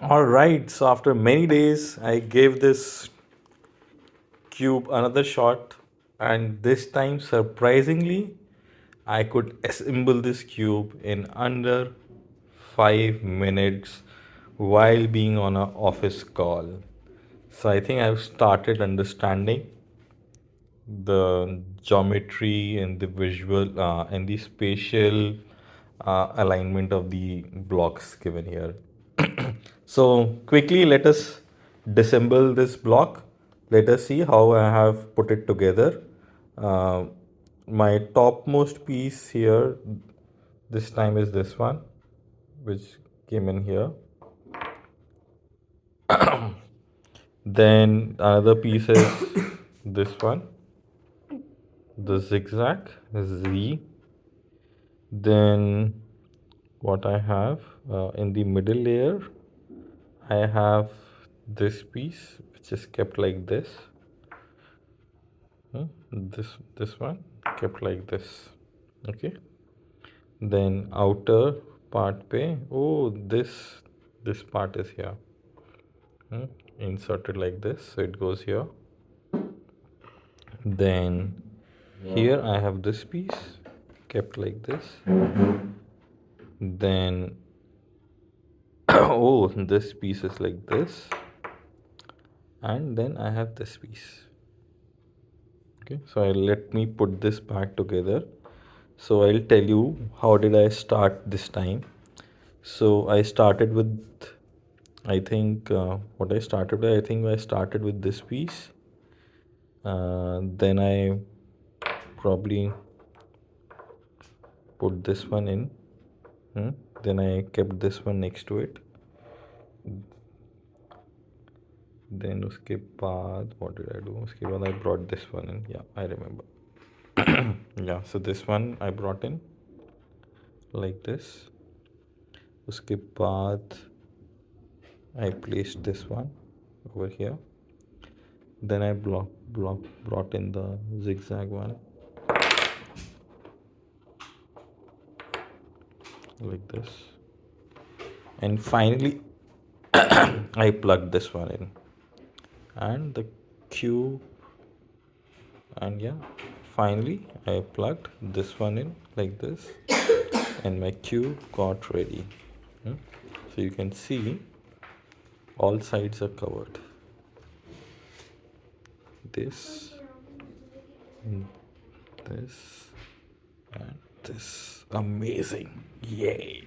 All right, so after many days, I gave this cube another shot, and this time, surprisingly, I could assemble this cube in under 5 minutes while being on an office call. So I think I've started understanding the geometry and the visual and the spatial alignment of the blocks given here. So quickly let us disassemble this block. Let us see how I have put it together. Uh, my topmost piece here this time is this one, which came in here. Then another piece is this one, the zigzag Z. Then what I have in the middle layer, I have this piece which is kept like this. This one kept like this. Okay. Then outer part pe. Oh, this part is here. Inserted like this, so it goes here. Then here I have this piece kept like this. Then oh, this piece is like this, and then I have this piece. Okay, so let me put this back together. So I'll tell you how did I start this time. So I started with, I think what I started with, I think I started with this piece. Then I probably put this one in. Then I kept this one next to it. Then उसके बाद what did I do? उसके बाद I brought this one in. Yeah, I remember. Yeah, so this one I brought in like this. उसके बाद I placed this one over here. Then I brought in the zigzag one like this. And finally I plugged this one in. And the cube, and yeah, finally I plugged this one in like this, and my cube got ready. So you can see all sides are covered. This, this, and this. Amazing. Yay.